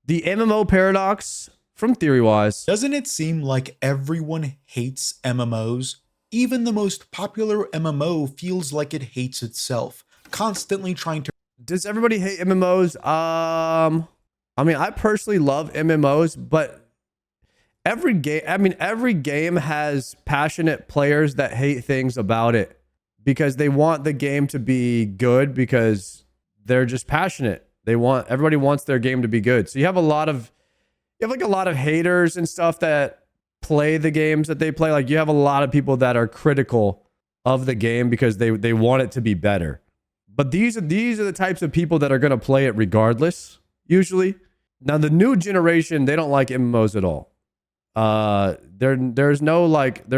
The MMO paradox from Theorywise. Doesn't it seem like everyone hates MMOs? Even the most popular MMO feels like it hates itself, constantly trying to. Does everybody hate MMOs? I mean, I personally love MMOs, but every game has passionate players that hate things about it because they want the game to be good because they're just passionate. Everybody wants their game to be good. So you have a lot of haters and stuff that play the games that they play. Like you have a lot of people that are critical of the game because they want it to be better. But these are the types of people that are going to play it regardless, usually. Now the new generation, they don't like MMOs at all. There's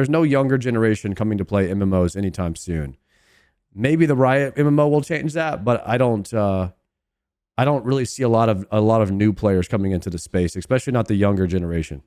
no younger generation coming to play MMOs anytime soon. Maybe the Riot MMO will change that, but I don't really see a lot of new players coming into the space, especially not the younger generation.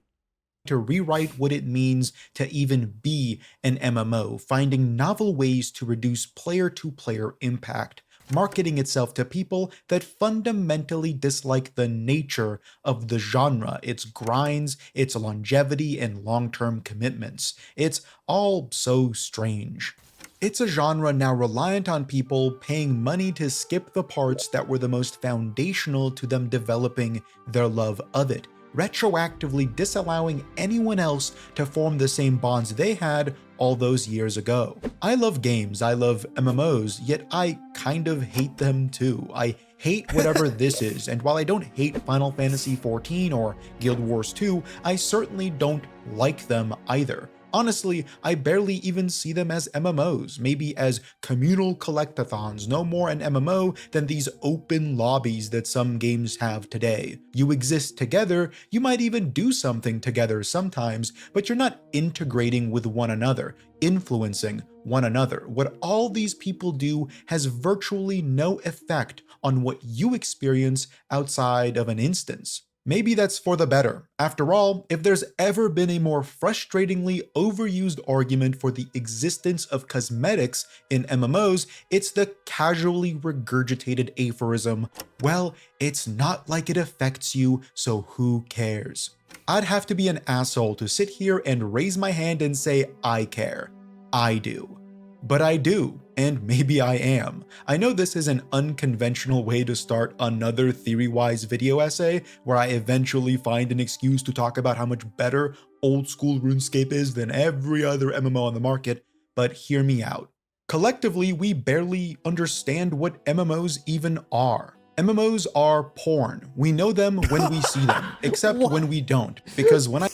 To rewrite what it means to even be an MMO, finding novel ways to reduce player-to-player impact, marketing itself to people that fundamentally dislike the nature of the genre, its grinds, its longevity, and long-term commitments. It's all so strange. It's a genre now reliant on people paying money to skip the parts that were the most foundational to them developing their love of it, retroactively disallowing anyone else to form the same bonds they had all those years ago. I love games, I love MMOs, yet I kind of hate them too. I hate whatever this is, and while I don't hate Final Fantasy XIV or Guild Wars 2, I certainly don't like them either. Honestly, I barely even see them as MMOs, maybe as communal collectathons, no more an MMO than these open lobbies that some games have today. You exist together, you might even do something together sometimes, but you're not integrating with one another, influencing one another. What all these people do has virtually no effect on what you experience outside of an instance. Maybe that's for the better. After all, if there's ever been a more frustratingly overused argument for the existence of cosmetics in MMOs, it's the casually regurgitated aphorism, well, it's not like it affects you, so who cares? I'd have to be an asshole to sit here and raise my hand and say I care. I do. But I do, and maybe I am. I know this is an unconventional way to start another Theorywise video essay, where I eventually find an excuse to talk about how much better old school RuneScape is than every other MMO on the market, but hear me out. Collectively, we barely understand what MMOs even are. MMOs are porn. We know them when we see them, except when we don't, because when I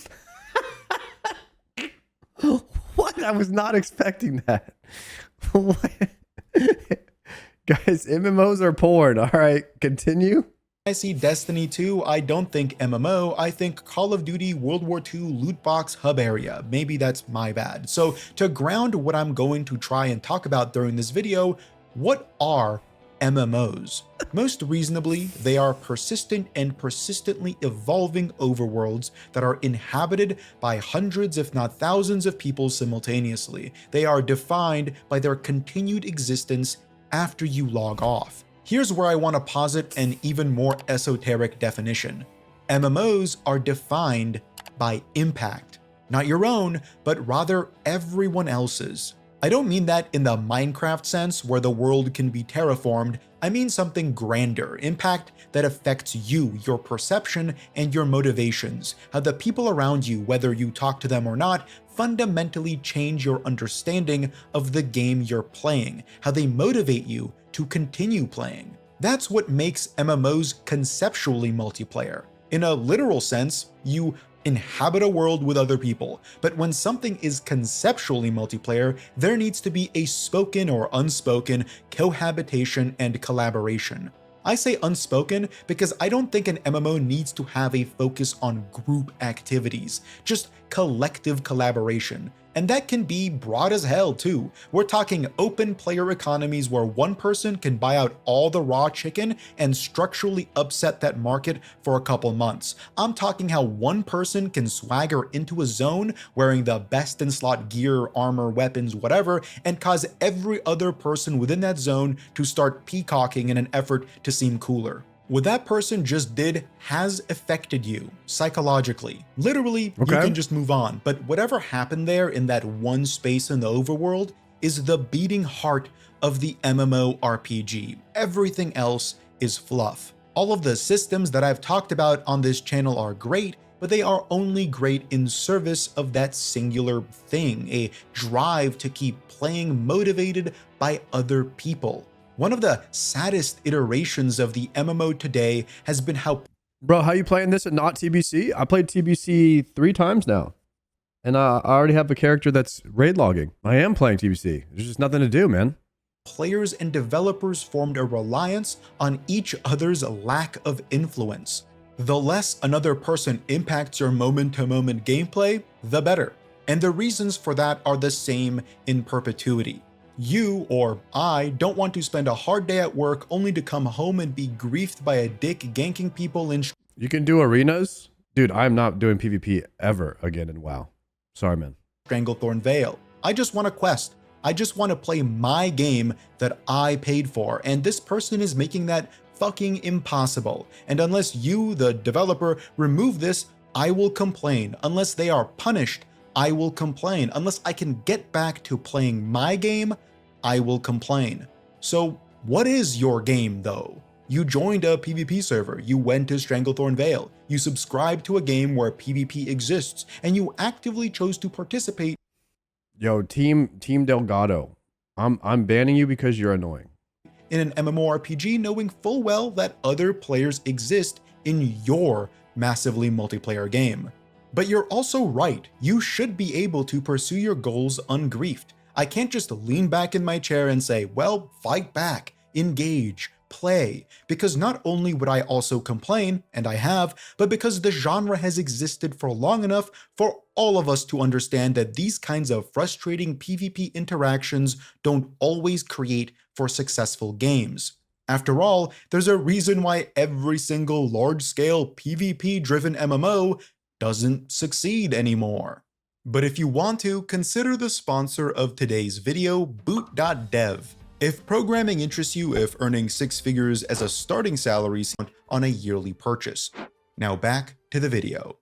What? I was not expecting that. Guys, MMOs are porn. All right, continue. I see Destiny 2, I don't think MMO, I think Call of Duty World War II loot box hub area. Maybe that's my bad. So to ground what I'm going to try and talk about during this video, what are MMOs? Most reasonably, they are persistent and persistently evolving overworlds that are inhabited by hundreds if not thousands of people simultaneously. They are defined by their continued existence after you log off. Here's where I want to posit an even more esoteric definition. MMOs are defined by impact, not your own, but rather everyone else's. I don't mean that in the Minecraft sense where the world can be terraformed. I mean something grander, impact that affects you, your perception, and your motivations, how the people around you, whether you talk to them or not, fundamentally change your understanding of the game you're playing, how they motivate you to continue playing. That's what makes MMOs conceptually multiplayer. In a literal sense, you inhabit a world with other people, but when something is conceptually multiplayer, there needs to be a spoken or unspoken cohabitation and collaboration. I say unspoken because I don't think an MMO needs to have a focus on group activities, just collective collaboration. And that can be broad as hell too. We're talking open player economies where one person can buy out all the raw chicken and structurally upset that market for a couple months. I'm talking how one person can swagger into a zone wearing the best in slot gear, armor, weapons, whatever, and cause every other person within that zone to start peacocking in an effort to seem cooler. What that person just did has affected you psychologically. Literally, you Okay. can just move on. But whatever happened there in that one space in the overworld is the beating heart of the MMORPG. Everything else is fluff. All of the systems that I've talked about on this channel are great, but they are only great in service of that singular thing, a drive to keep playing motivated by other people. One of the saddest iterations of the MMO today has been how Bro, how you playing this and not TBC? I played TBC 3 times now. And I already have a character that's raid logging. I am playing TBC. There's just nothing to do, man. players and developers formed a reliance on each other's lack of influence. The less another person impacts your moment-to-moment gameplay, the better. And the reasons for that are the same in perpetuity. You, or I, don't want to spend a hard day at work only to come home and be griefed by a dick ganking people in You can do arenas? Dude, I'm not doing PvP ever again in WoW. Sorry, man. Stranglethorn Vale. I just want a quest. I just want to play my game that I paid for, and this person is making that fucking impossible. And unless you, the developer, remove this, I will complain. Unless they are punished, I will complain. Unless I can get back to playing my game, I will complain. So what is your game though? You joined a PvP server, you went to Stranglethorn Vale, you subscribed to a game where PvP exists, and you actively chose to participate Yo, Team Delgado. I'm banning you because you're annoying. in an MMORPG knowing full well that other players exist in your massively multiplayer game. But you're also right, you should be able to pursue your goals ungriefed. I can't just lean back in my chair and say, well, fight back, engage, play, because not only would I also complain, and I have, but because the genre has existed for long enough for all of us to understand that these kinds of frustrating PvP interactions don't always create for successful games. After all, there's a reason why every single large-scale PvP-driven MMO doesn't succeed anymore. But if you want to, consider the sponsor of today's video, boot.dev. If programming interests you, if earning 6 figures as a starting salary on a yearly purchase. Now back to the video.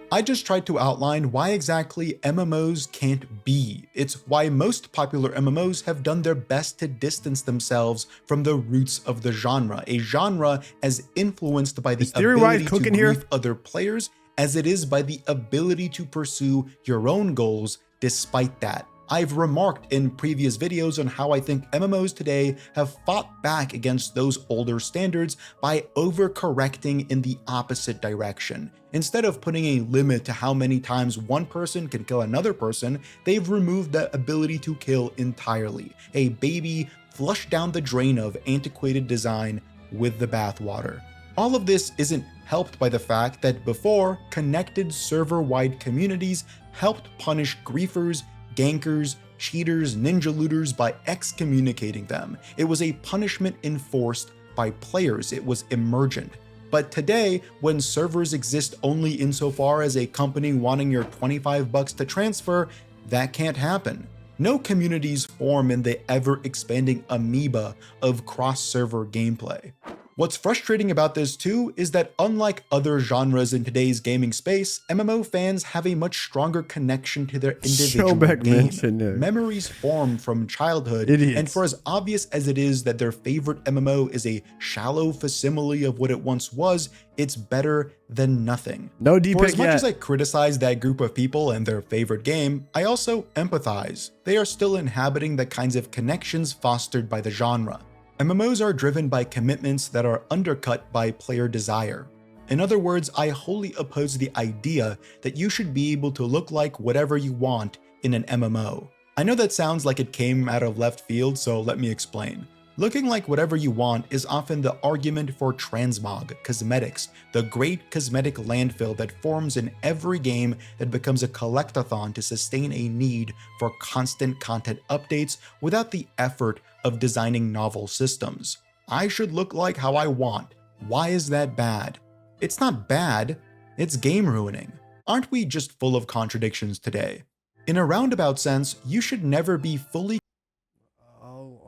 I just tried to outline why exactly MMOs can't be. It's why most popular MMOs have done their best to distance themselves from the roots of the genre, a genre as influenced by the ability to grief other players as it is by the ability to pursue your own goals despite that. I've remarked in previous videos on how I think MMOs today have fought back against those older standards by overcorrecting in the opposite direction. Instead of putting a limit to how many times one person can kill another person, they've removed the ability to kill entirely. A baby flushed down the drain of antiquated design with the bathwater. All of this isn't helped by the fact that before, connected server-wide communities helped punish griefers, gankers, cheaters, ninja looters by excommunicating them. It was a punishment enforced by players. It was emergent. But today, when servers exist only insofar as a company wanting your $25 to transfer, that can't happen. No communities form in the ever-expanding amoeba of cross-server gameplay. What's frustrating about this too is that unlike other genres in today's gaming space, MMO fans have a much stronger connection to their individual game. Memories form from childhood, and for as obvious as it is that their favorite MMO is a shallow facsimile of what it once was, it's better than nothing. No deep. For as much as I criticize that group of people and their favorite game, I also empathize. They are still inhabiting the kinds of connections fostered by the genre. MMOs are driven by commitments that are undercut by player desire. In other words, I wholly oppose the idea that you should be able to look like whatever you want in an MMO. I know that sounds like it came out of left field, so let me explain. Looking like whatever you want is often the argument for transmog, cosmetics, the great cosmetic landfill that forms in every game that becomes a collectathon to sustain a need for constant content updates without the effort of designing novel systems. I should look like how I want. Why is that bad? It's not bad, it's game ruining. Aren't we just full of contradictions today? In a roundabout sense, you should never be fully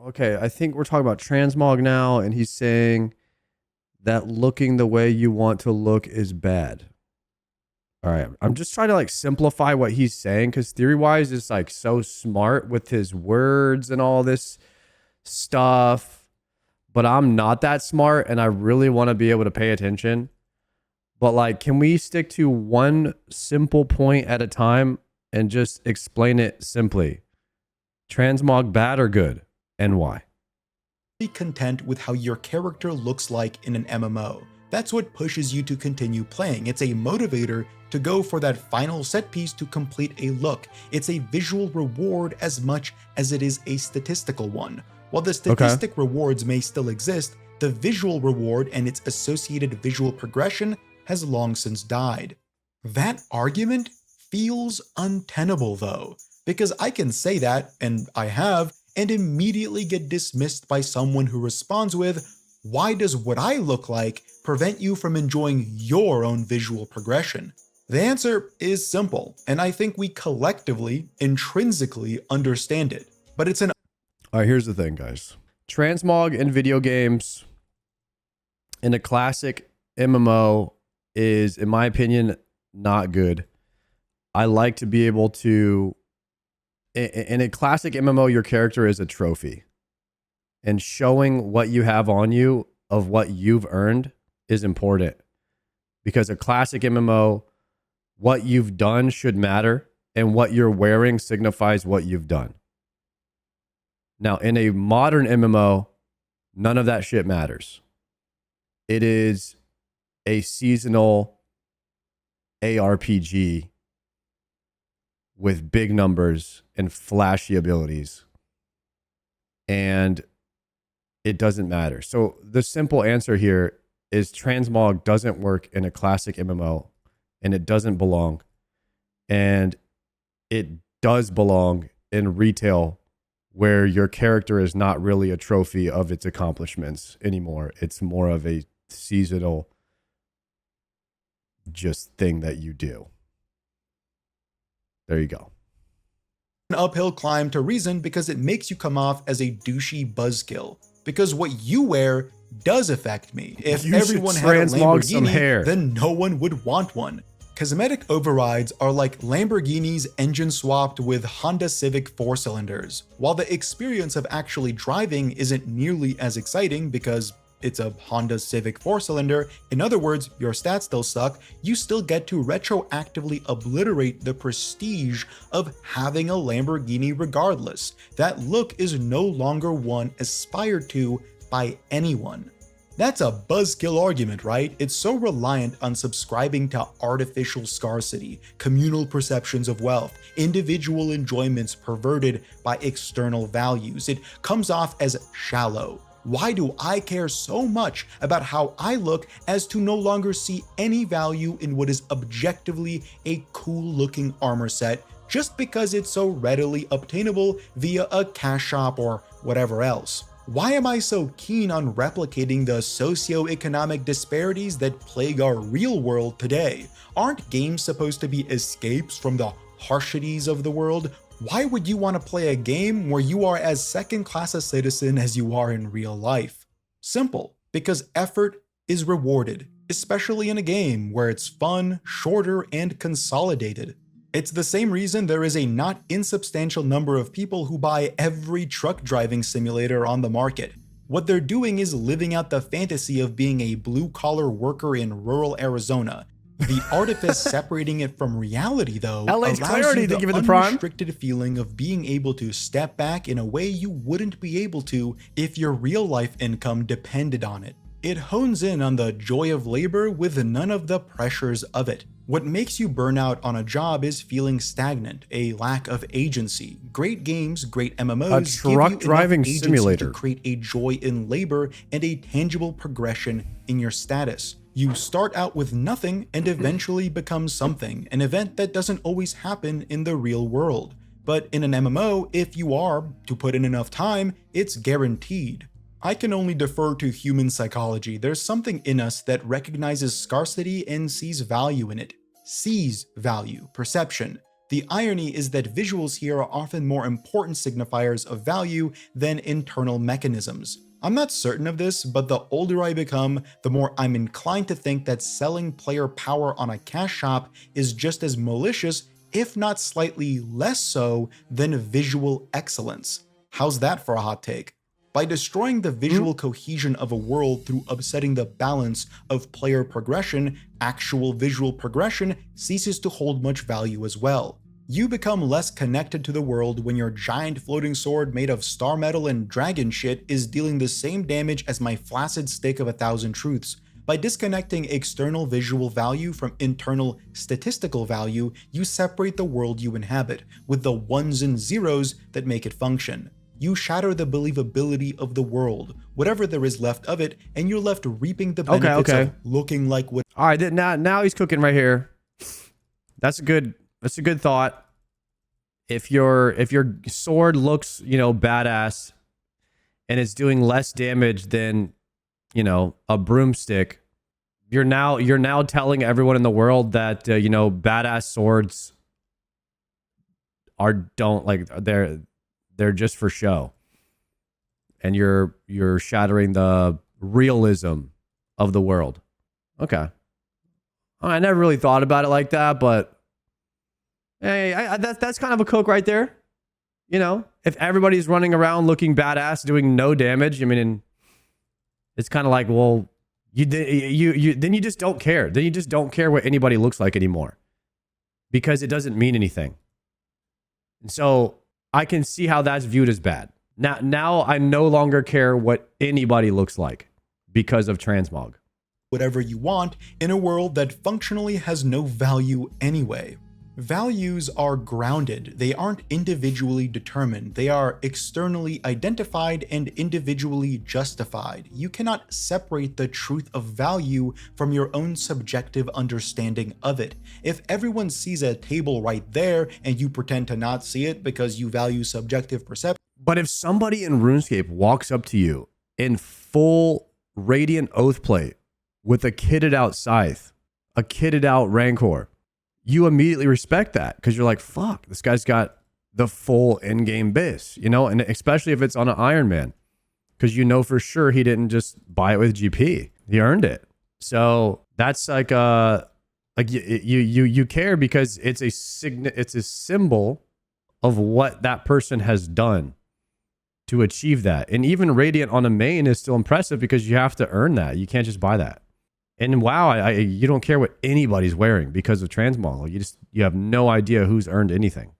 Okay, I think we're talking about transmog now, and he's saying that looking the way you want to look is bad. All right. I'm just trying to like simplify what he's saying because theory wise is like so smart with his words and all this stuff. But I'm not that smart and I really want to be able to pay attention. But like, can we stick to one simple point at a time and just explain it simply? Transmog bad or good and why? Be content with how your character looks like in an MMO. That's what pushes you to continue playing. It's a motivator to go for that final set piece to complete a look. It's a visual reward as much as it is a statistical one. While the statistic rewards may still exist, the visual reward and its associated visual progression has long since died. That argument feels untenable though, because I can say that, and I have, and immediately get dismissed by someone who responds with, "Why does what I look like prevent you from enjoying your own visual progression?" The answer is simple, and I think we collectively, intrinsically understand it, but it's an— All right, here's the thing, guys. Transmog in video games in a classic MMO is, in my opinion, not good. I like to be able to, in a classic MMO, your character is a trophy. And showing what you have on you of what you've earned is important. Because a classic MMO, what you've done should matter, and what you're wearing signifies what you've done. Now, in a modern MMO, none of that shit matters. It is a seasonal ARPG with big numbers and flashy abilities. And it doesn't matter. So the simple answer here is transmog doesn't work in a classic MMO, and it doesn't belong. And it does belong in retail, where your character is not really a trophy of its accomplishments anymore. It's more of a seasonal just thing that you do. There you go. An uphill climb to reason because it makes you come off as a douchey buzzkill. Because what you wear does affect me. If everyone had a Lamborghini, then no one would want one. Cosmetic overrides are like Lamborghini's engine swapped with Honda Civic 4-cylinders. While the experience of actually driving isn't nearly as exciting because it's a Honda Civic 4-cylinder, in other words, your stats still suck, you still get to retroactively obliterate the prestige of having a Lamborghini regardless. That look is no longer one aspired to by anyone. That's a buzzkill argument, right? It's so reliant on subscribing to artificial scarcity, communal perceptions of wealth, individual enjoyments perverted by external values. It comes off as shallow. Why do I care so much about how I look as to no longer see any value in what is objectively a cool-looking armor set just because it's so readily obtainable via a cash shop or whatever else? Why am I so keen on replicating the socioeconomic disparities that plague our real world today? Aren't games supposed to be escapes from the harshities of the world? Why would you want to play a game where you are as second-class a citizen as you are in real life? Simple, because effort is rewarded, especially in a game where it's fun, shorter, and consolidated. It's the same reason there is a not insubstantial number of people who buy every truck driving simulator on the market. What they're doing is living out the fantasy of being a blue-collar worker in rural Arizona. The artifice separating it from reality, though, allows you the unrestricted feeling of being able to step back in a way you wouldn't be able to if your real-life income depended on it. It hones in on the joy of labor with none of the pressures of it. What makes you burn out on a job is feeling stagnant, a lack of agency. Great games, great MMOs give you enough agency to create a joy in labor and a tangible progression in your status. You start out with nothing and eventually become something, an event that doesn't always happen in the real world. But in an MMO, if you are to put in enough time, it's guaranteed. I can only defer to human psychology. There's something in us that recognizes scarcity and sees value in it. Sees value, perception. The irony is that visuals here are often more important signifiers of value than internal mechanisms. I'm not certain of this, but the older I become, the more I'm inclined to think that selling player power on a cash shop is just as malicious, if not slightly less so, than visual excellence. How's that for a hot take? By destroying the visual cohesion of a world through upsetting the balance of player progression, actual visual progression ceases to hold much value as well. You become less connected to the world when your giant floating sword made of star metal and dragon shit is dealing the same damage as my flaccid stick of 1,000 truths. By disconnecting external visual value from internal statistical value, you separate the world you inhabit, with the ones and zeros that make it function. You shatter the believability of the world, whatever there is left of it, and you're left reaping the benefits of looking like what. All right, now he's cooking right here. That's a good thought. If your sword looks, badass and it's doing less damage than, a broomstick, you're now telling everyone in the world that badass swords they're just for show. And you're shattering the realism of the world. Okay. I never really thought about it like that, but hey, that's kind of a cook right there. If everybody's running around looking badass, doing no damage, it's kind of like, well, then you just don't care. Then you just don't care what anybody looks like anymore, because it doesn't mean anything. And so I can see how that's viewed as bad. Now I no longer care what anybody looks like because of transmog. Whatever you want in a world that functionally has no value anyway. Values are grounded. They aren't individually determined. They are externally identified and individually justified. You cannot separate the truth of value from your own subjective understanding of it. If everyone sees a table right there and you pretend to not see it because you value subjective perception. But if somebody in RuneScape walks up to you in full Radiant Oath plate with a kitted out scythe, a kitted out Rancor, you immediately respect that because you're like, fuck, this guy's got the full in-game base, and especially if it's on an Iron Man, because for sure he didn't just buy it with GP. He earned it. So that's like you care because it's a symbol of what that person has done to achieve that. And even Radiant on a main is still impressive because you have to earn that. You can't just buy that. And wow, you don't care what anybody's wearing because of transmog. You have no idea who's earned anything.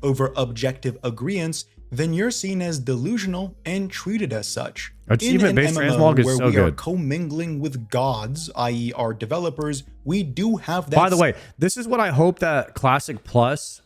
Over objective agreeance, then you're seen as delusional and treated as such. Achievement-based transmog is so good. Where we are commingling with gods, i.e. our developers, we do have that. By the way, this is what I hope that Classic Plus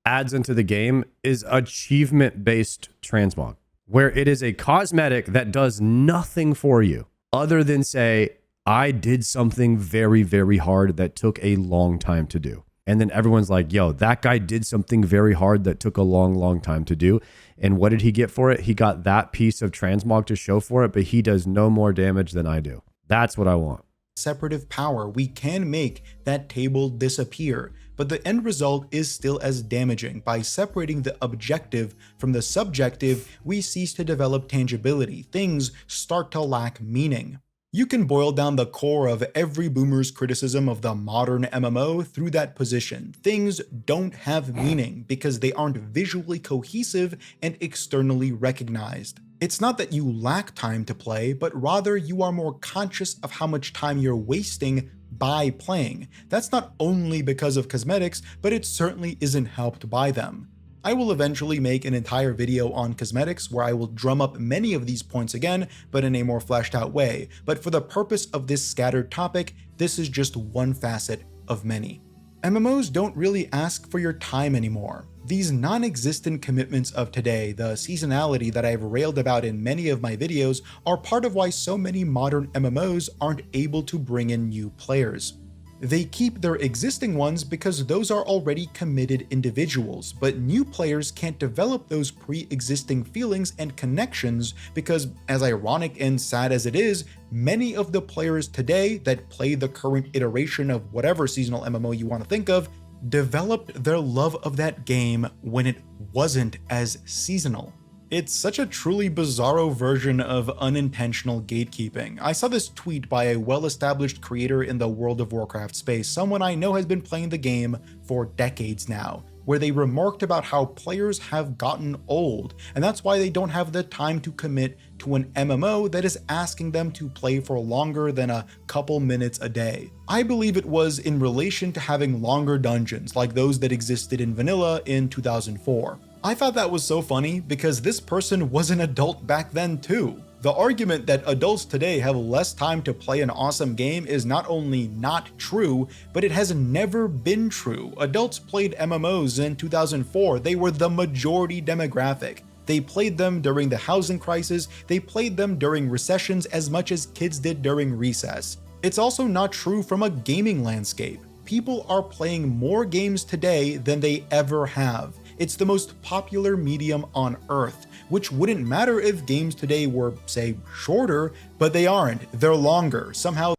adds into the game is achievement-based transmog, where it is a cosmetic that does nothing for you other than say, I did something very, very hard that took a long time to do. And then everyone's like, yo, that guy did something very hard that took a long, long time to do. And what did he get for it? He got that piece of transmog to show for it, but he does no more damage than I do. That's what I want. Separative power. We can make that table disappear, but the end result is still as damaging. By separating the objective from the subjective, we cease to develop tangibility. Things start to lack meaning. You can boil down the core of every boomer's criticism of the modern MMO through that position. Things don't have meaning because they aren't visually cohesive and externally recognized. It's not that you lack time to play, but rather you are more conscious of how much time you're wasting by playing. That's not only because of cosmetics, but it certainly isn't helped by them. I will eventually make an entire video on cosmetics where I will drum up many of these points again, but in a more fleshed out way. But for the purpose of this scattered topic, this is just one facet of many. MMOs don't really ask for your time anymore. These non-existent commitments of today, the seasonality that I've railed about in many of my videos, are part of why so many modern MMOs aren't able to bring in new players. They keep their existing ones because those are already committed individuals, but new players can't develop those pre-existing feelings and connections because, as ironic and sad as it is, many of the players today that play the current iteration of whatever seasonal MMO you want to think of developed their love of that game when it wasn't as seasonal. It's such a truly bizarro version of unintentional gatekeeping. I saw this tweet by a well-established creator in the World of Warcraft space, someone I know has been playing the game for decades now, where they remarked about how players have gotten old, and that's why they don't have the time to commit to an MMO that is asking them to play for longer than a couple minutes a day. I believe it was in relation to having longer dungeons like those that existed in vanilla in 2004. I thought that was so funny because this person was an adult back then too. The argument that adults today have less time to play an awesome game is not only not true, but it has never been true. Adults played MMOs in 2004. They were the majority demographic. They played them during the housing crisis. They played them during recessions as much as kids did during recess. It's also not true from a gaming landscape. People are playing more games today than they ever have. It's the most popular medium on Earth, which wouldn't matter if games today were, say, shorter, but they aren't. They're longer. Somehow.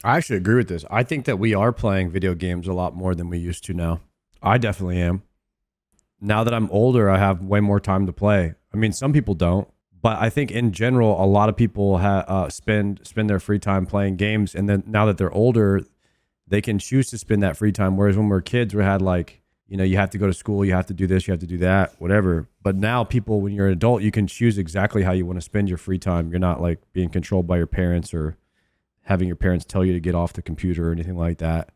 I actually agree with this. I think that we are playing video games a lot more than we used to now. I definitely am. Now that I'm older, I have way more time to play. I mean, some people don't, but I think in general, a lot of people spend their free time playing games, and then now that they're older, they can choose to spend that free time. Whereas when we were kids, we had like, you know, you have to go to school, you have to do this, you have to do that, whatever. But now people, when you're an adult, you can choose exactly how you want to spend your free time. You're not like being controlled by your parents or having your parents tell you to get off the computer or anything like that.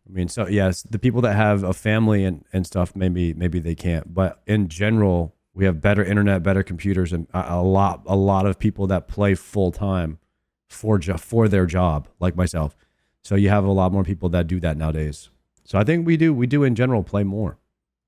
I mean, so yes, the people that have a family and stuff, maybe they can't. But in general, we have better internet, better computers, and a lot of people that play full time for their job, like myself. So you have a lot more people that do that nowadays. So I think we do in general play more.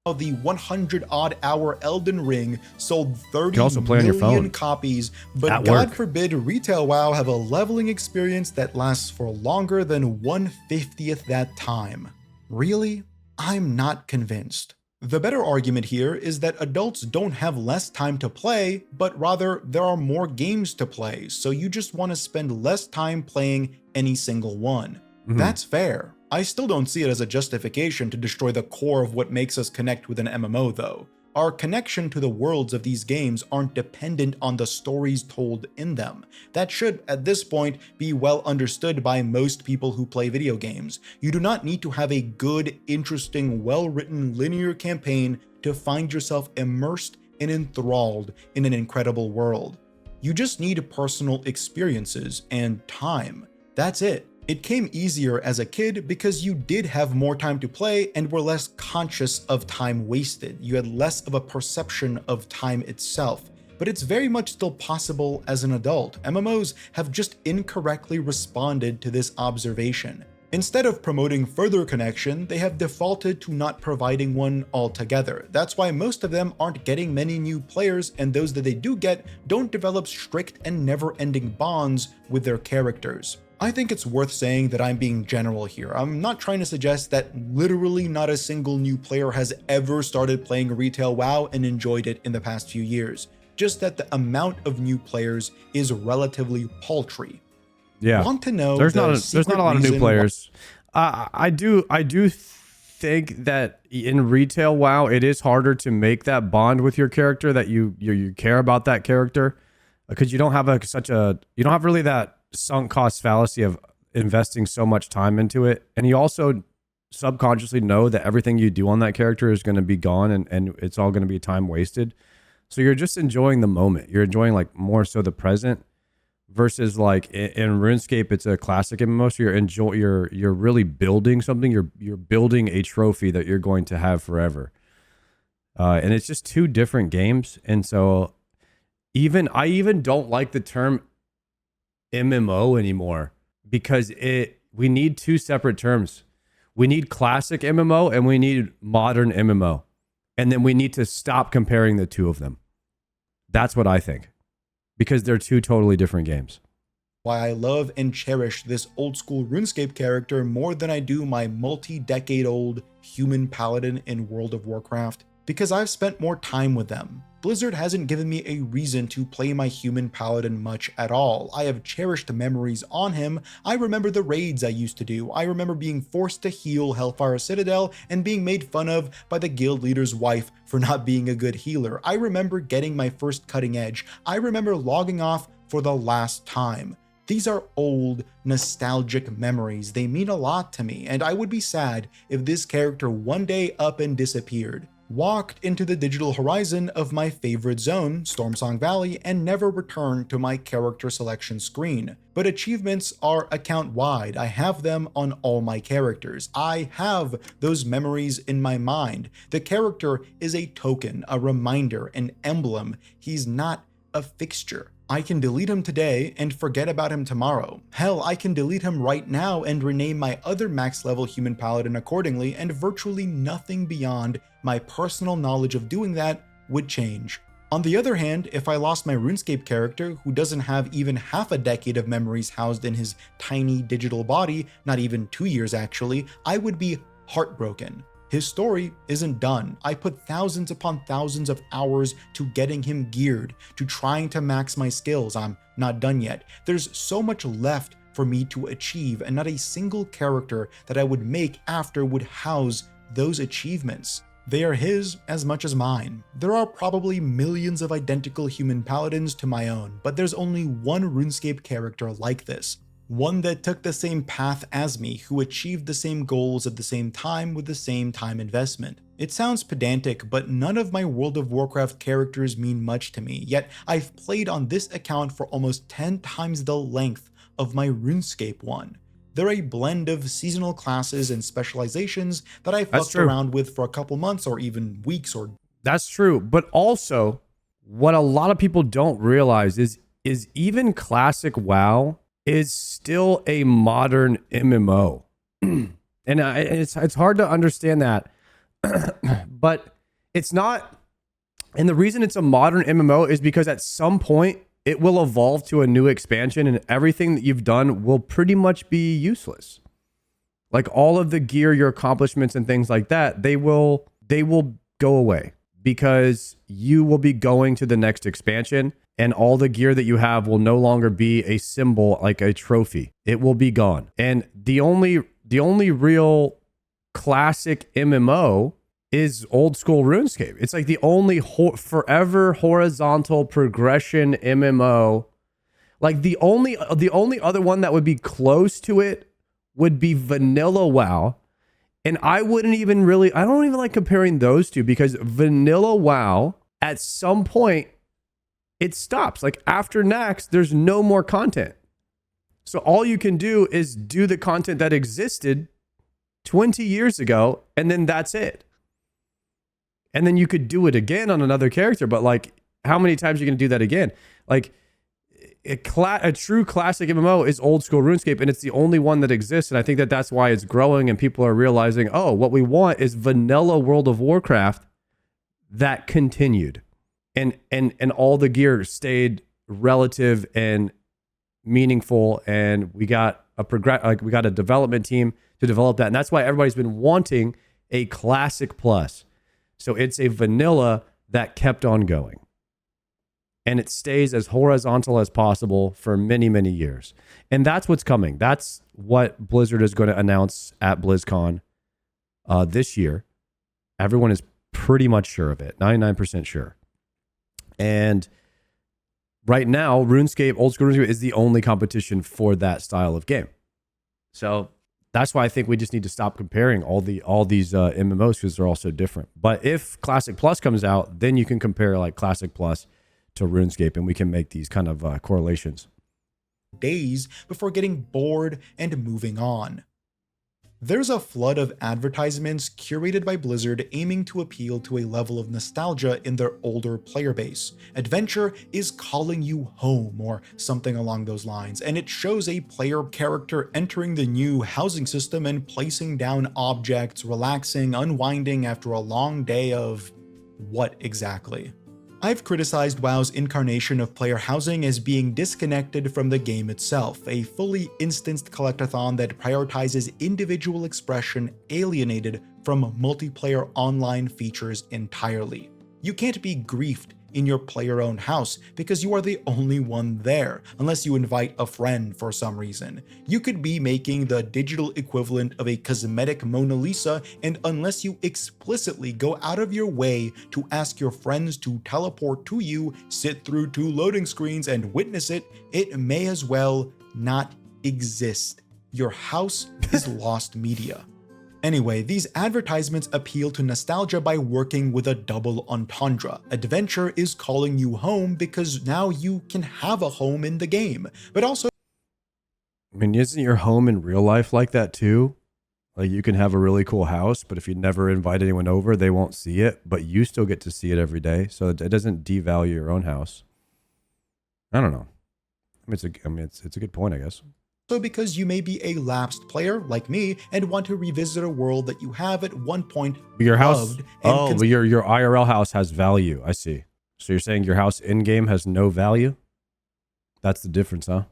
The 100-odd hour Elden Ring sold 30 also play on your million phone. copies, but At God work. forbid retail WoW have a leveling experience that lasts for longer than 1/50th that time. Really? I'm not convinced. The better argument here is that adults don't have less time to play, but rather there are more games to play, so you just want to spend less time playing any single one. That's fair. I still don't see it as a justification to destroy the core of what makes us connect with an MMO though. Our connection to the worlds of these games aren't dependent on the stories told in them. That should, at this point, be well understood by most people who play video games. You do not need to have a good, interesting, well-written linear campaign to find yourself immersed and enthralled in an incredible world. You just need personal experiences and time. That's it. It came easier as a kid because you did have more time to play and were less conscious of time wasted. You had less of a perception of time itself. But it's very much still possible as an adult. MMOs have just incorrectly responded to this observation. Instead of promoting further connection, they have defaulted to not providing one altogether. That's why most of them aren't getting many new players, and those that they do get don't develop strict and never-ending bonds with their characters. I think it's worth saying that I'm being general here. I'm not trying to suggest that literally not a single new player has ever started playing retail WoW and enjoyed it in the past few years. Just that the amount of new players is relatively paltry. Yeah. Want to know there's not a lot of new players. I do think that in retail WoW, it is harder to make that bond with your character, that you care about that character, because you don't have you don't have really that sunk cost fallacy of investing so much time into it. And you also subconsciously know that everything you do on that character is going to be gone and it's all going to be time wasted. So you're just enjoying the moment. You're enjoying like more so the present versus like in RuneScape, it's a classic MMO. So you're really building something. You're building a trophy that you're going to have forever. And it's just two different games. And so I even don't like the term MMO anymore, because we need two separate terms. We need classic MMO and we need modern MMO. And then we need to stop comparing the two of them. That's what I think, because they're two totally different games. Why I love and cherish this old school RuneScape character more than I do my multi-decade old human paladin in World of Warcraft. Because I've spent more time with them. Blizzard hasn't given me a reason to play my human paladin much at all. I have cherished memories on him. I remember the raids I used to do. I remember being forced to heal Hellfire Citadel and being made fun of by the guild leader's wife for not being a good healer. I remember getting my first cutting edge. I remember logging off for the last time. These are old, nostalgic memories. They mean a lot to me, and I would be sad if this character one day up and disappeared, walked into the digital horizon of my favorite zone, Stormsong Valley, and never returned to my character selection screen. But achievements are account-wide. I have them on all my characters. I have those memories in my mind. The character is a token, a reminder, an emblem. He's not a fixture. I can delete him today and forget about him tomorrow. Hell, I can delete him right now and rename my other max level human paladin accordingly, and virtually nothing beyond my personal knowledge of doing that would change. On the other hand, if I lost my Runescape character, who doesn't have even half a decade of memories housed in his tiny digital body, not even 2 years actually, I would be heartbroken. His story isn't done. I put thousands upon thousands of hours to getting him geared, to trying to max my skills. I'm not done yet. There's so much left for me to achieve, and not a single character that I would make after would house those achievements. They are his as much as mine. There are probably millions of identical human paladins to my own, but there's only one RuneScape character like this. One that took the same path as me, who achieved the same goals at the same time with the same time investment. It sounds pedantic, but none of my World of Warcraft characters mean much to me, yet I've played on this account for almost 10 times the length of my RuneScape one. They're a blend of seasonal classes and specializations that I fucked around with for a couple months or even weeks or... That's true, but also, what a lot of people don't realize is even classic WoW is still a modern MMO. And it's hard to understand that, but it's not. And the reason it's a modern MMO is because at some point it will evolve to a new expansion and everything that you've done will pretty much be useless. Like all of the gear, your accomplishments and things like that, they will go away because you will be going to the next expansion. And all the gear that you have will no longer be a symbol, like a trophy. It will be gone. And the only real classic MMO is old school RuneScape. It's like the only forever horizontal progression MMO. Like the only other one that would be close to it would be vanilla WoW. And I don't even like comparing those two, because vanilla WoW at some point it stops. Like after Nax, there's no more content. So all you can do is do the content that existed 20 years ago, and then that's it. And then you could do it again on another character, but like, how many times are you going to do that again? Like a true classic MMO is old school RuneScape, and it's the only one that exists. And I think that that's why it's growing, and people are realizing, oh, what we want is vanilla World of Warcraft that continued. And all the gear stayed relative and meaningful, and we got a development team to develop that, and that's why everybody's been wanting a classic plus. So it's a vanilla that kept on going, and it stays as horizontal as possible for many, many years, and that's what's coming. That's what Blizzard is going to announce at BlizzCon this year. Everyone is pretty much sure of it, 99% sure. And right now, RuneScape, old school RuneScape, is the only competition for that style of game. So that's why I think we just need to stop comparing all these MMOs, because they're all so different. But if Classic Plus comes out, then you can compare like Classic Plus to RuneScape, and we can make these kind of correlations. Days before getting bored and moving on. There's a flood of advertisements curated by Blizzard aiming to appeal to a level of nostalgia in their older player base. Adventure is calling you home, or something along those lines, and it shows a player character entering the new housing system and placing down objects, relaxing, unwinding after a long day of what exactly? I've criticized WoW's incarnation of player housing as being disconnected from the game itself, a fully instanced collectathon that prioritizes individual expression alienated from multiplayer online features entirely. You can't be griefed in your player-owned house because you are the only one there, unless you invite a friend for some reason. You could be making the digital equivalent of a cosmetic Mona Lisa, and unless you explicitly go out of your way to ask your friends to teleport to you, sit through 2 loading screens, and witness it, it may as well not exist. Your house is lost media. Anyway, these advertisements appeal to nostalgia by working with a double entendre. Adventure is calling you home because now you can have a home in the game, but also, I mean, isn't your home in real life like that too? Like, you can have a really cool house, but if you never invite anyone over, they won't see it, but you still get to see it every day. So it doesn't devalue your own house. I don't know. It's a good point, I guess. because you may be a lapsed player like me and want to revisit a world that you have at one point But your house, loved and but your IRL house has value. I see. So you're saying your house in game has no value? That's the difference, huh?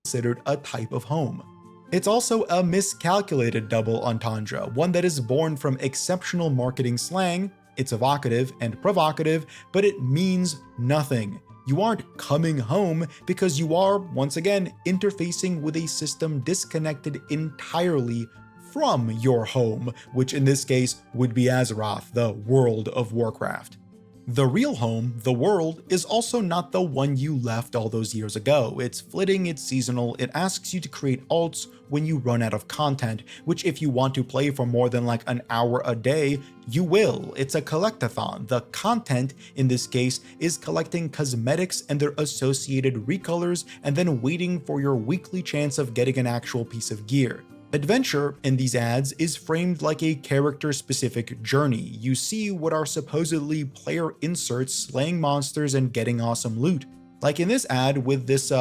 considered a type of home. It's also a miscalculated double entendre, one that is born from exceptional marketing slang. It's evocative and provocative, but it means nothing. You aren't coming home because you are, once again, interfacing with a system disconnected entirely from your home, which in this case would be Azeroth, the world of Warcraft. The real home, the world, is also not the one you left all those years ago. It's flitting, it's seasonal, it asks you to create alts when you run out of content, which if you want to play for more than like an hour a day, you will. It's a collectathon. The content in this case is collecting cosmetics and their associated recolors and then waiting for your weekly chance of getting an actual piece of gear. Adventure in these ads is framed like a character-specific journey. You see what are supposedly player inserts slaying monsters and getting awesome loot. Like in this ad with this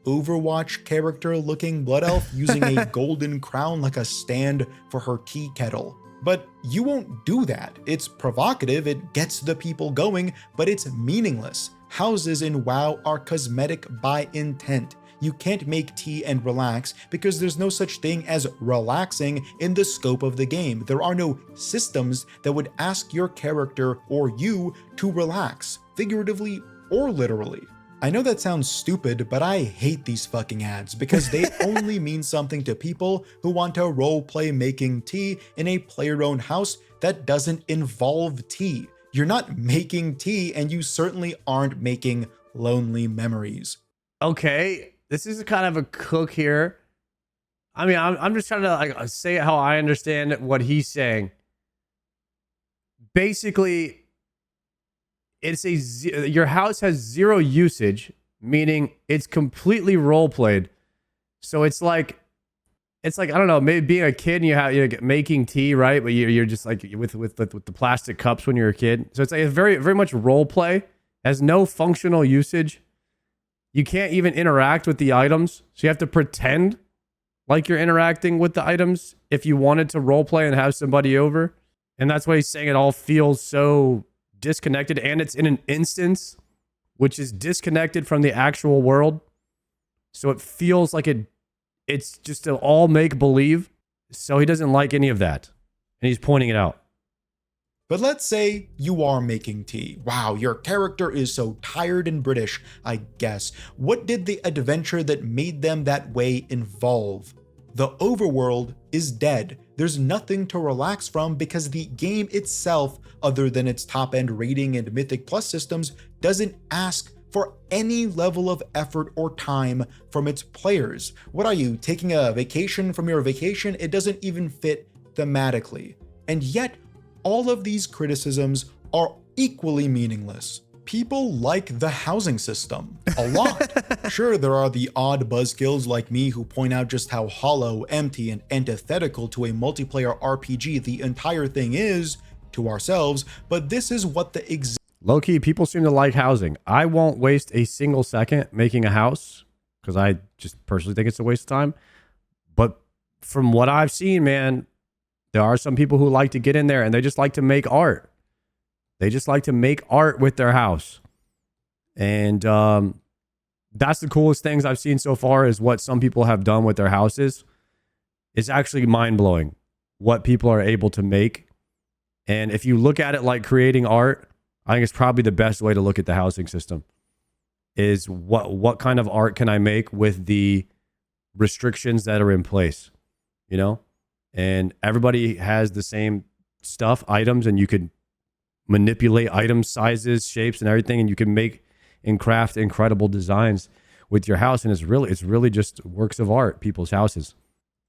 Overwatch character looking blood elf using a golden crown like a stand for her tea kettle. But you won't do that. It's provocative, it gets the people going, but it's meaningless. Houses in WoW are cosmetic by intent. You can't make tea and relax because there's no such thing as relaxing in the scope of the game. There are no systems that would ask your character or you to relax, figuratively or literally. I know that sounds stupid, but I hate these fucking ads because they only mean something to people who want to roleplay making tea in a player-owned house that doesn't involve tea. You're not making tea, and you certainly aren't making lonely memories. Okay. This is kind of a cook here. I mean, I'm just trying to like say it how I understand what he's saying. Basically, your house has zero usage, meaning it's completely role played. So it's like I don't know, maybe being a kid and you're making tea, right? But you're just like with the plastic cups when you're a kid. So it's like very very much role play. Has no functional usage. You can't even interact with the items. So you have to pretend like you're interacting with the items if you wanted to roleplay and have somebody over. And that's why he's saying it all feels so disconnected. And it's in an instance which is disconnected from the actual world. So it feels like it's just all make-believe. So he doesn't like any of that. And he's pointing it out. But let's say you are making tea. Wow, your character is so tired and British, I guess. What did the adventure that made them that way involve? The overworld is dead. There's nothing to relax from because the game itself, other than its top-end rating and Mythic Plus systems, doesn't ask for any level of effort or time from its players. What are you, taking a vacation from your vacation? It doesn't even fit thematically. And yet, all of these criticisms are equally meaningless. People like the housing system a lot. Sure, there are the odd buzzkills like me who point out just how hollow, empty, and antithetical to a multiplayer RPG the entire thing is to ourselves, but this is what the Low-key, people seem to like housing. I won't waste a single second making a house because I just personally think it's a waste of time. But from what I've seen, man, there are some people who like to get in there and they just like to make art. They just like to make art with their house. And that's the coolest things I've seen so far is what some people have done with their houses. It's actually mind-blowing what people are able to make And if you look at it like creating art, I think it's probably the best way to look at the housing system is what kind of art can I make with the restrictions that are in place, you know? And everybody has the same stuff, items, and you could manipulate item sizes, shapes, and everything, and you can make and craft incredible designs with your house. And it's really just works of art, people's houses.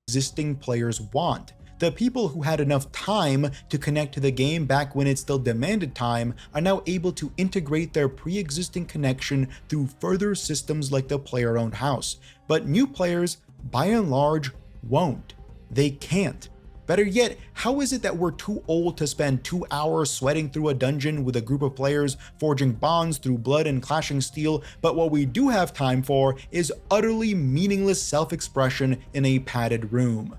Existing players want. The people who had enough time to connect to the game back when it still demanded time are now able to integrate their pre-existing connection through further systems like the player-owned house. But new players, by and large, won't. They can't. Better yet, how is it that we're too old to spend 2 hours sweating through a dungeon with a group of players, forging bonds through blood and clashing steel, but what we do have time for is utterly meaningless self-expression in a padded room?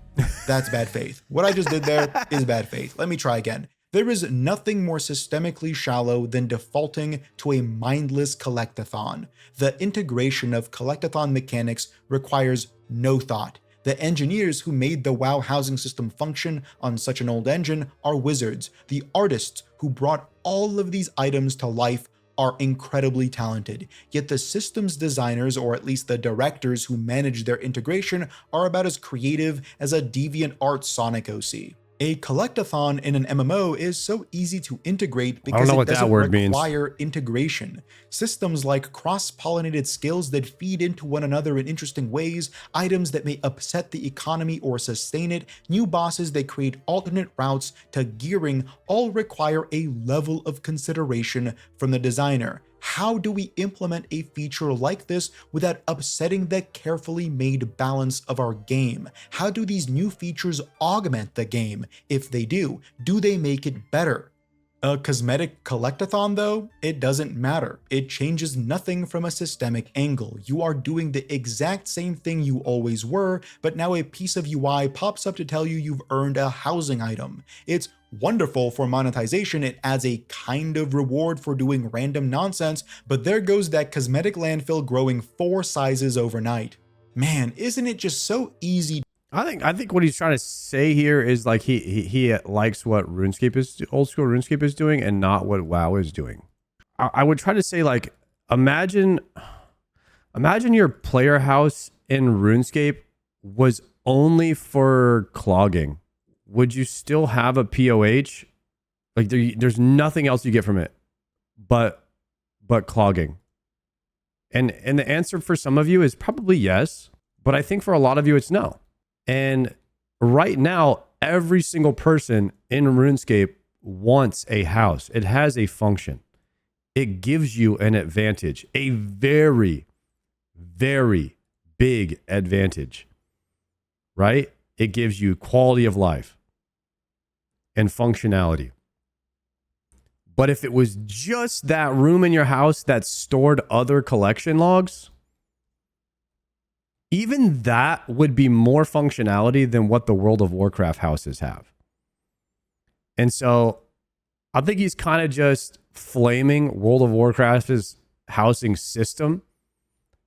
That's bad faith. What I just did there is bad faith. Let me try again. There is nothing more systemically shallow than defaulting to a mindless collectathon. The integration of collectathon mechanics requires no thought. The engineers who made the WoW housing system function on such an old engine are wizards. The artists who brought all of these items to life are incredibly talented. Yet the systems designers, or at least the directors who manage their integration, are about as creative as a DeviantArt Sonic OC. A collectathon in an MMO is so easy to integrate because it doesn't require integration. Systems like cross-pollinated skills that feed into one another in interesting ways, items that may upset the economy or sustain it, new bosses that create alternate routes to gearing all require a level of consideration from the designer. How do we implement a feature like this without upsetting the carefully made balance of our game? How do these new features augment the game? If they do they make it better? A cosmetic collectathon though, it doesn't matter. It changes nothing from a systemic angle. You are doing the exact same thing you always were, but now a piece of UI pops up to tell you you've earned a housing item. It's wonderful for monetization. It adds a kind of reward for doing random nonsense, but there goes that cosmetic landfill growing 4 sizes overnight. Man, isn't it just so easy? I think what he's trying to say here is like he likes what RuneScape is, old school RuneScape is doing, and not what WoW is doing. I would try to say, like, imagine your player house in RuneScape was only for clogging. Would you still have a POH? Like there's nothing else you get from it but clogging. And the answer for some of you is probably yes, but I think for a lot of you it's no. And right now, every single person in RuneScape wants a house. It has a function. It gives you an advantage, a very, very big advantage, right? It gives you quality of life and functionality. But if it was just that room in your house that stored other collection logs, even that would be more functionality than what the World of Warcraft houses have. And so I think he's kind of just flaming World of Warcraft's housing system,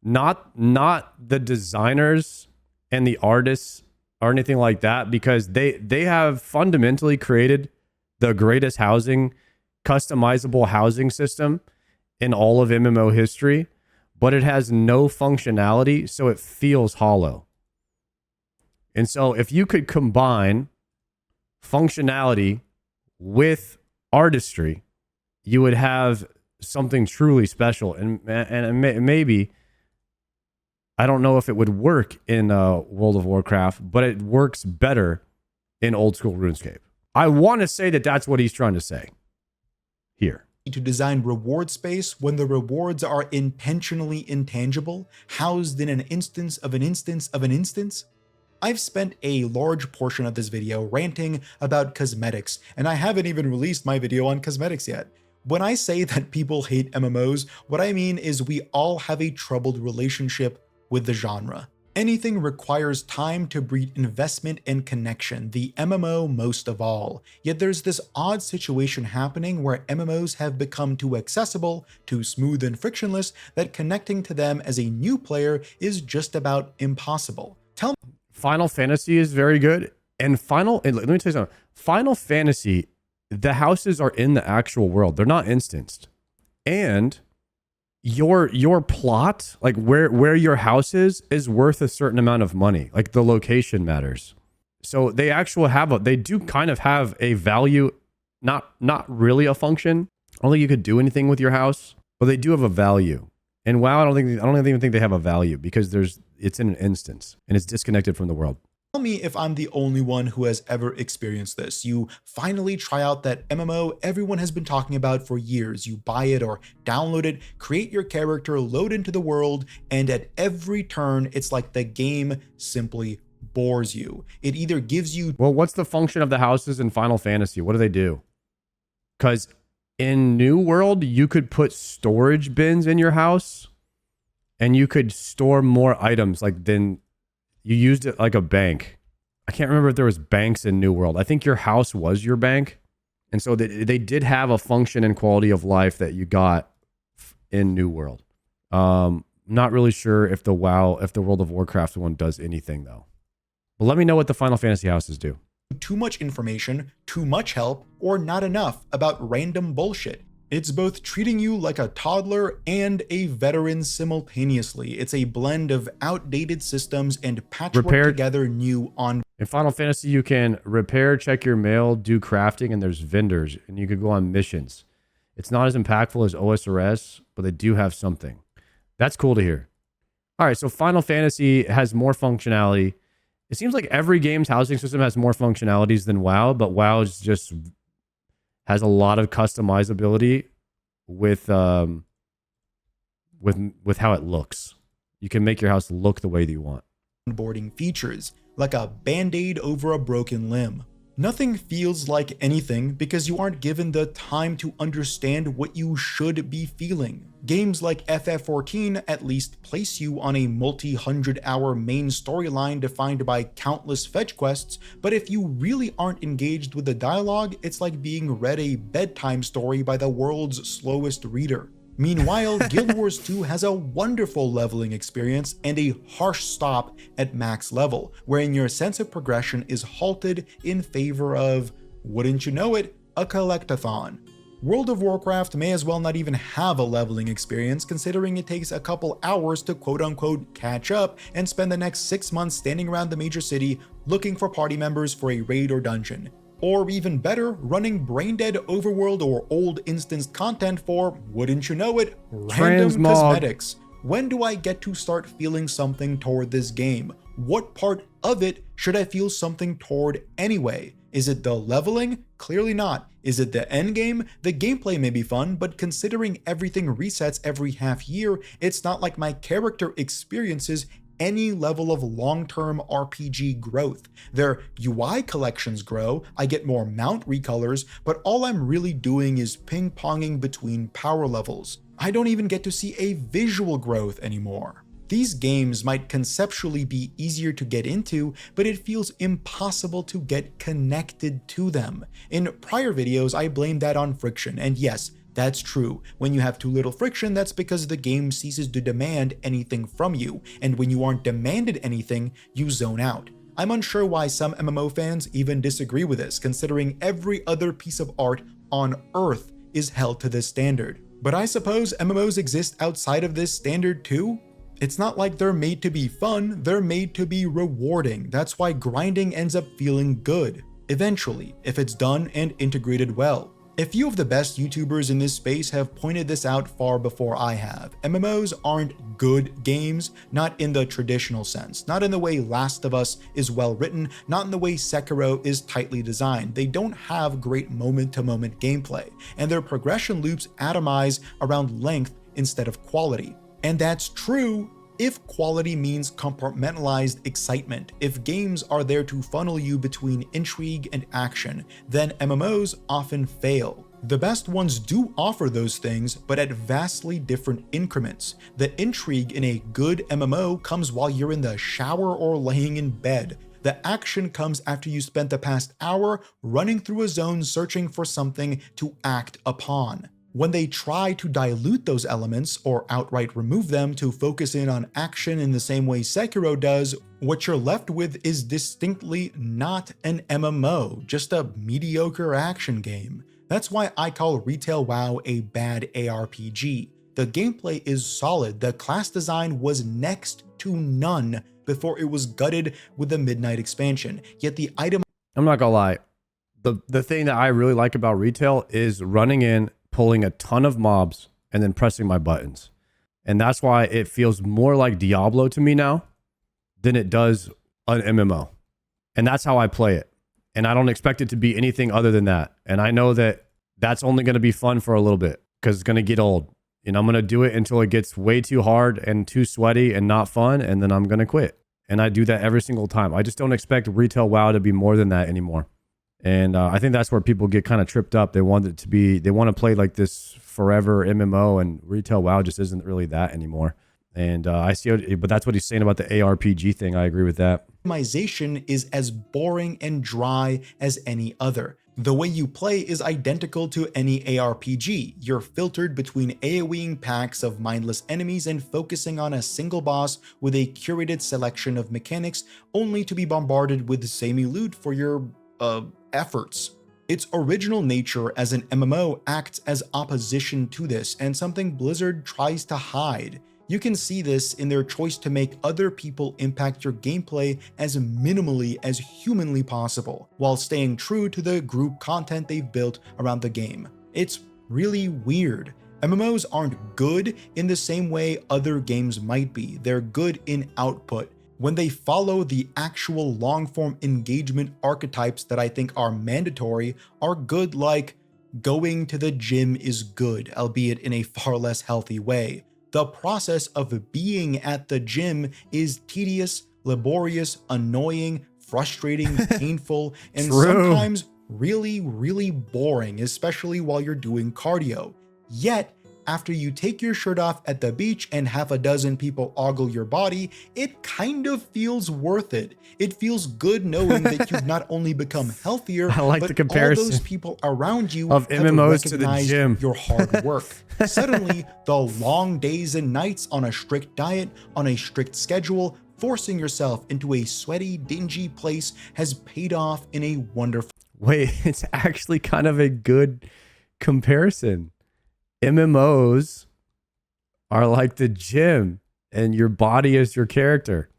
not the designers and the artists or anything like that, because they have fundamentally created the greatest housing, customizable housing system in all of MMO history, but it has no functionality, so it feels hollow. And so if you could combine functionality with artistry, you would have something truly special. And maybe, I don't know if it would work in World of Warcraft, but it works better in old school RuneScape. I want to say that that's what he's trying to say here. To design reward space when the rewards are intentionally intangible, housed in an instance of an instance of an instance? I've spent a large portion of this video ranting about cosmetics, and I haven't even released my video on cosmetics yet. When I say that people hate MMOs, what I mean is we all have a troubled relationship with the genre. Anything requires time to breed investment and connection, the MMO most of all. Yet there's this odd situation happening where MMOs have become too accessible, too smooth and frictionless, that connecting to them as a new player is just about impossible. Final Fantasy is very good. And let me tell you something. Final Fantasy the houses are in the actual world. They're not instanced. And your plot, like where your house is worth a certain amount of money. Like the location matters. So they do kind of have a value, not really a function. I don't think you could do anything with your house, but they do have a value. And WoW, I don't even think they have a value because it's in an instance and it's disconnected from the world. Tell me if I'm the only one who has ever experienced this. You finally try out that MMO everyone has been talking about for years. You buy it or download it, create your character, load into the world, and at every turn, it's like the game simply bores you. It either gives you... Well, what's the function of the houses in Final Fantasy? What do they do? Because in New World, you could put storage bins in your house and you could store more items then you used it like a bank. I can't remember if there was banks in New World. I think your house was your bank. And so they did have a function and quality of life that you got in New World. Not really sure if the World of Warcraft one does anything though. But let me know what the Final Fantasy houses do. Too much information, too much help, or not enough about random bullshit. It's both treating you like a toddler and a veteran simultaneously. It's a blend of outdated systems and patchwork together new on... In Final Fantasy, you can repair, check your mail, do crafting, and there's vendors, and you could go on missions. It's not as impactful as osrs, but they do have something. That's cool to hear. All right, so Final Fantasy has more functionality. It seems like every game's housing system has more functionalities than WoW, but WoW is just... has a lot of customizability with how it looks. You can make your house look the way that you want. Onboarding features, like a band-aid over a broken limb. Nothing feels like anything because you aren't given the time to understand what you should be feeling. Games like FF14 at least place you on a multi-100-hour main storyline defined by countless fetch quests, but if you really aren't engaged with the dialogue, it's like being read a bedtime story by the world's slowest reader. Meanwhile, Guild Wars 2 has a wonderful leveling experience and a harsh stop at max level, wherein your sense of progression is halted in favor of, wouldn't you know it, a collectathon. World of Warcraft may as well not even have a leveling experience, considering it takes a couple hours to quote-unquote catch up and spend the next 6 months standing around the major city looking for party members for a raid or dungeon. Or even better, running brain-dead overworld or old instanced content for, wouldn't you know it, random transmog cosmetics. When do I get to start feeling something toward this game? What part of it should I feel something toward anyway? Is it the leveling? Clearly not. Is it the endgame? The gameplay may be fun, but considering everything resets every half year, it's not like my character experiences any level of long-term RPG growth. Their UI collections grow, I get more mount recolors, but all I'm really doing is ping-ponging between power levels. I don't even get to see a visual growth anymore. These games might conceptually be easier to get into, but it feels impossible to get connected to them. In prior videos, I blamed that on friction, and yes, that's true. When you have too little friction, that's because the game ceases to demand anything from you, and when you aren't demanded anything, you zone out. I'm unsure why some MMO fans even disagree with this, considering every other piece of art on Earth is held to this standard. But I suppose MMOs exist outside of this standard too? It's not like they're made to be fun, they're made to be rewarding. That's why grinding ends up feeling good, eventually, if it's done and integrated well. A few of the best YouTubers in this space have pointed this out far before I have. MMOs aren't good games, not in the traditional sense, not in the way Last of Us is well written, not in the way Sekiro is tightly designed. They don't have great moment-to-moment gameplay, and their progression loops atomize around length instead of quality. And that's true if quality means compartmentalized excitement. If games are there to funnel you between intrigue and action, then MMOs often fail. The best ones do offer those things, but at vastly different increments. The intrigue in a good MMO comes while you're in the shower or laying in bed. The action comes after you spent the past hour running through a zone searching for something to act upon. When they try to dilute those elements or outright remove them to focus in on action in the same way Sekiro does, what you're left with is distinctly not an MMO, just a mediocre action game. That's why I call Retail WoW a bad ARPG. The gameplay is solid, the class design was next to none before it was gutted with the Midnight expansion, yet the item— I'm not gonna lie. The thing that I really like about Retail is running in, pulling a ton of mobs, and then pressing my buttons. And that's why it feels more like Diablo to me now than it does an MMO. And that's how I play it. And I don't expect it to be anything other than that. And I know that that's only going to be fun for a little bit because it's going to get old. And I'm going to do it until it gets way too hard and too sweaty and not fun. And then I'm going to quit. And I do that every single time. I just don't expect Retail WoW to be more than that anymore. And I think that's where people get kind of tripped up. They want it to be, they want to play like this forever MMO, and Retail WoW just isn't really that anymore. And I see, but that's what he's saying about the ARPG thing. I agree with that. Optimization is as boring and dry as any other. The way you play is identical to any ARPG. You're filtered between AoEing packs of mindless enemies and focusing on a single boss with a curated selection of mechanics, only to be bombarded with samey loot for your efforts. Its original nature as an MMO acts as opposition to this, and something Blizzard tries to hide. You can see this in their choice to make other people impact your gameplay as minimally as humanly possible, while staying true to the group content they've built around the game. It's really weird. MMOs aren't good in the same way other games might be. They're good in output. When they follow the actual long-form engagement archetypes that I think are mandatory, are good, like going to the gym is good, albeit in a far less healthy way. The process of being at the gym is tedious, laborious, annoying, frustrating, painful, and sometimes really, really boring, especially while you're doing cardio. Yet, after you take your shirt off at the beach and half a dozen people ogle your body, it kind of feels worth it. It feels good knowing that you've not only become healthier, I like but the comparison all those people around you of have MMOs to the recognized gym. your hard work. Suddenly, the long days and nights on a strict diet, on a strict schedule, forcing yourself into a sweaty, dingy place has paid off in a wonderful— Wait, it's actually kind of a good comparison. MMOs are like the gym, and your body is your character.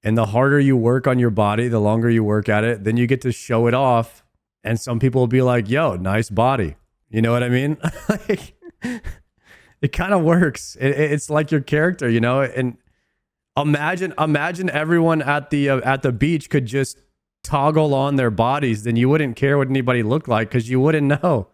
And the harder you work on your body, the longer you work at it, then you get to show it off. And some people will be like, yo, nice body. You know what I mean? Like, it kind of works. It's like your character, you know? And imagine everyone at the beach could just toggle on their bodies. Then you wouldn't care what anybody looked like because you wouldn't know.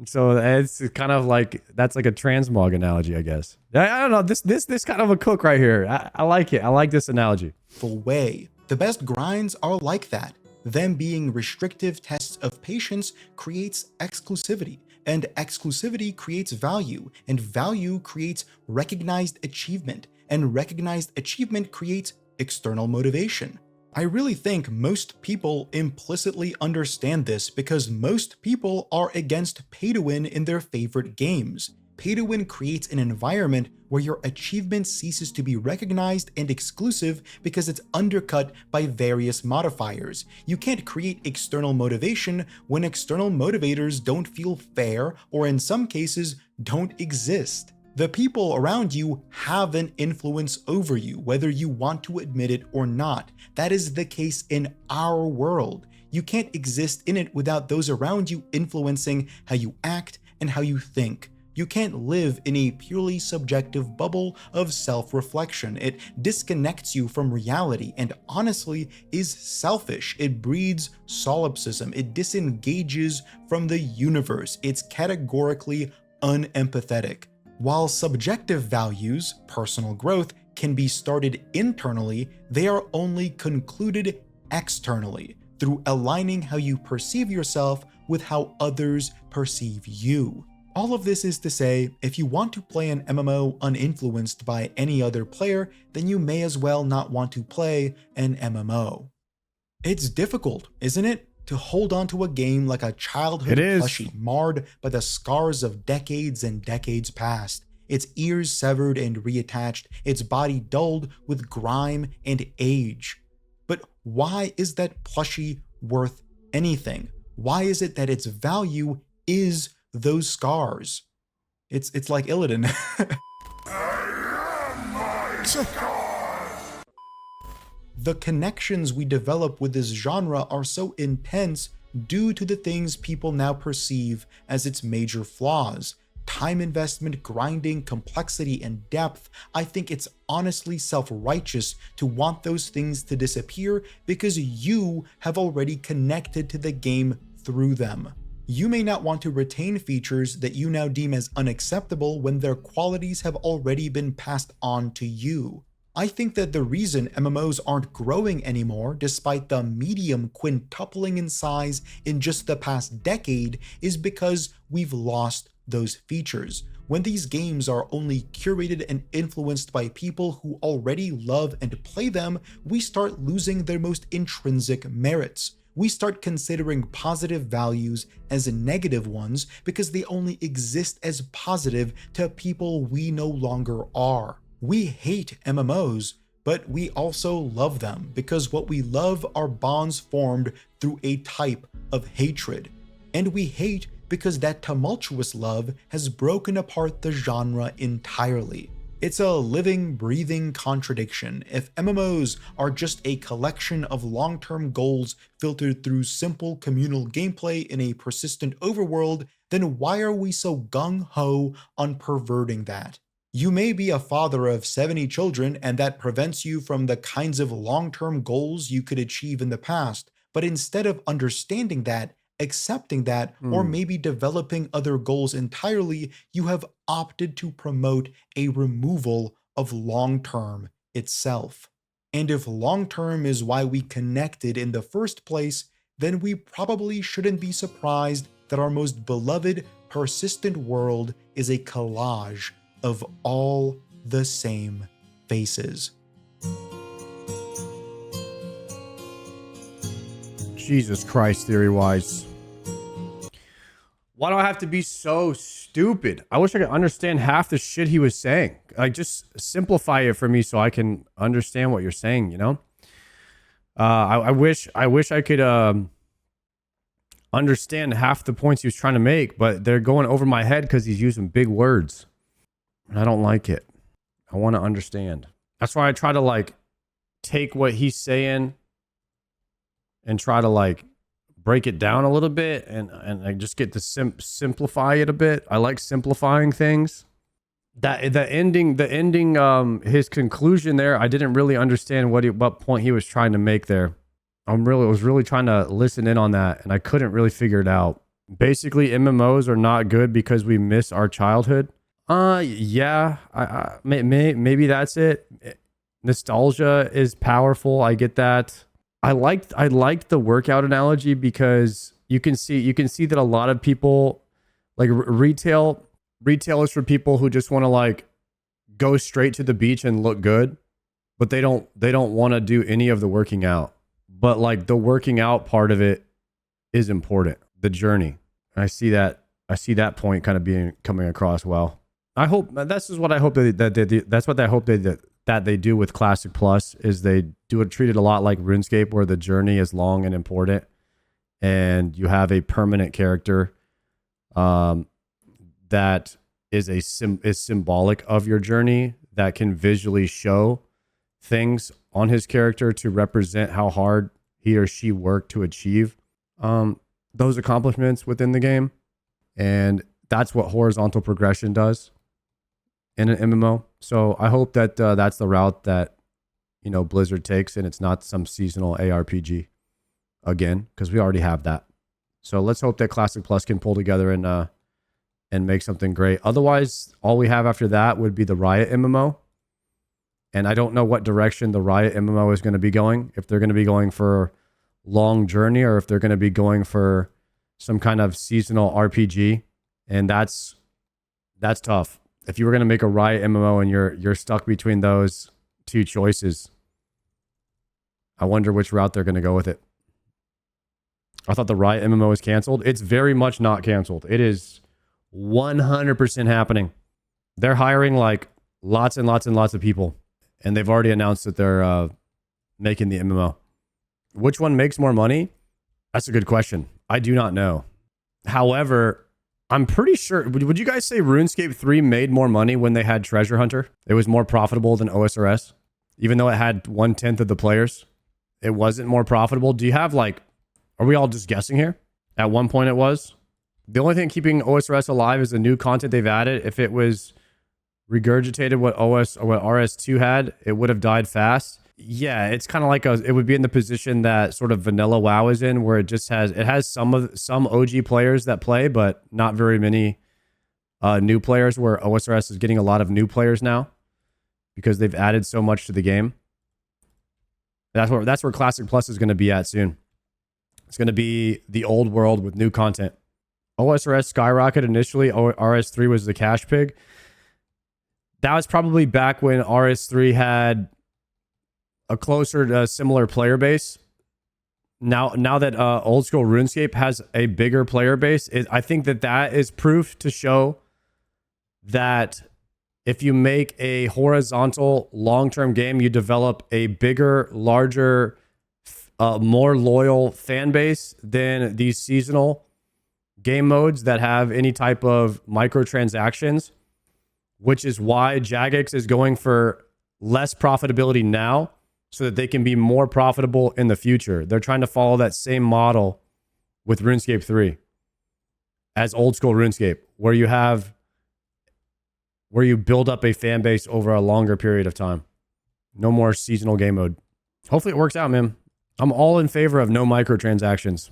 So it's kind of like, that's like a transmog analogy, I guess. I don't know. This kind of a cook right here. I like it. I like this analogy. way. The best grinds are like that. Them being restrictive tests of patience creates exclusivity, and exclusivity creates value, and value creates recognized achievement, and recognized achievement creates external motivation. I really think most people implicitly understand this because most people are against pay to win in their favorite games. Pay to win creates an environment where your achievement ceases to be recognized and exclusive because it's undercut by various modifiers. You can't create external motivation when external motivators don't feel fair or in some cases don't exist. The people around you have an influence over you, whether you want to admit it or not. That is the case in our world. You can't exist in it without those around you influencing how you act and how you think. You can't live in a purely subjective bubble of self-reflection. It disconnects you from reality and honestly is selfish. It breeds solipsism. It disengages from the universe. It's categorically unempathetic. While subjective values, personal growth, can be started internally, they are only concluded externally through aligning how you perceive yourself with how others perceive you. All of this is to say, if you want to play an MMO uninfluenced by any other player, then you may as well not want to play an MMO. It's difficult, isn't it? To hold on to a game like a childhood It is. plushie marred by the scars of decades and decades past, its ears severed and reattached, its body dulled with grime and age. But why is that plushie worth anything? Why is it that its value is those scars? It's like Illidan. The connections we develop with this genre are so intense due to the things people now perceive as its major flaws. Time investment, grinding, complexity, and depth. I think it's honestly self-righteous to want those things to disappear because you have already connected to the game through them. You may not want to retain features that you now deem as unacceptable when their qualities have already been passed on to you. I think that the reason MMOs aren't growing anymore, despite the medium quintupling in size in just the past decade, is because we've lost those features. When these games are only curated and influenced by people who already love and play them, we start losing their most intrinsic merits. We start considering positive values as negative ones because they only exist as positive to people we no longer are. We hate MMOs, but we also love them because what we love are bonds formed through a type of hatred. And we hate because that tumultuous love has broken apart the genre entirely. It's a living, breathing contradiction. If MMOs are just a collection of long-term goals filtered through simple communal gameplay in a persistent overworld, then why are we so gung-ho on perverting that? You may be a father of 70 children and that prevents you from the kinds of long-term goals you could achieve in the past, but instead of understanding that, accepting that, or maybe developing other goals entirely, you have opted to promote a removal of long-term itself. And if long-term is why we connected in the first place, then we probably shouldn't be surprised that our most beloved, persistent world is a collage of all the same faces. Jesus Christ, theory-wise. Why do I have to be so stupid? I wish I could understand half the shit he was saying. Like, just simplify it for me so I can understand what you're saying, you know? I wish I could understand half the points he was trying to make, but they're going over my head because he's using big words. And I don't like it. I want to understand. That's why I try to, like, take what he's saying and try to, like, break it down a little bit and I just get to simplify it a bit. I like simplifying things. That the ending his conclusion there, I didn't really understand what point he was trying to make there. Was really trying to listen in on that and I couldn't really figure it out. Basically, MMOs are not good because we miss our childhood. Yeah, maybe that's it. Nostalgia is powerful. I get that. I liked the workout analogy because you can see that a lot of people, like retail is for people who just want to, like, go straight to the beach and look good, but they don't want to do any of the working out. But, like, the working out part of it is important, the journey. And I see that point kind of coming across well. I hope that's what I hope that they do with Classic Plus is they treat it a lot like RuneScape, where the journey is long and important, and you have a permanent character that is symbolic of your journey, that can visually show things on his character to represent how hard he or she worked to achieve those accomplishments within the game. And that's what horizontal progression does in an MMO. So I hope that that's the route that, you know, Blizzard takes, and it's not some seasonal ARPG again, because we already have that. So let's hope that Classic Plus can pull together and make something great. Otherwise, all we have after that would be the Riot MMO. And I don't know what direction the Riot MMO is going to be going. If they're going to be going for long journey or if they're going to be going for some kind of seasonal RPG. And that's tough. If you were going to make a Riot MMO and you're stuck between those two choices, I wonder which route they're going to go with it. I thought the Riot MMO was canceled. It's very much not canceled. It is 100% happening. They're hiring like lots and lots and lots of people. And they've already announced that they're making the MMO. Which one makes more money? That's a good question. I do not know. However, I'm pretty sure. Would you guys say RuneScape 3 made more money when they had Treasure Hunter? It was more profitable than OSRS, even though it had 1/10 of the players. It wasn't more profitable. Do you have like? Are we all just guessing here? At one point, it was. The only thing keeping OSRS alive is the new content they've added. If it was regurgitated what RS2 had, it would have died fast. Yeah, it's kind of like it would be in the position that sort of vanilla WoW is in, where it has some OG players that play, but not very many new players, where OSRS is getting a lot of new players now because they've added so much to the game. That's where Classic Plus is going to be at soon. It's going to be the old world with new content. OSRS skyrocketed initially. RS3 was the cash pig. That was probably back when RS3 had a closer to similar player base. Now that old school RuneScape has a bigger player base, I think that is proof to show that if you make a horizontal long-term game, you develop a bigger, larger, more loyal fan base than these seasonal game modes that have any type of microtransactions, which is why Jagex is going for less profitability now so that they can be more profitable in the future. They're trying to follow that same model with RuneScape 3 as old school RuneScape, where you build up a fan base over a longer period of time. No more seasonal game mode. Hopefully it works out, man. I'm all in favor of no microtransactions.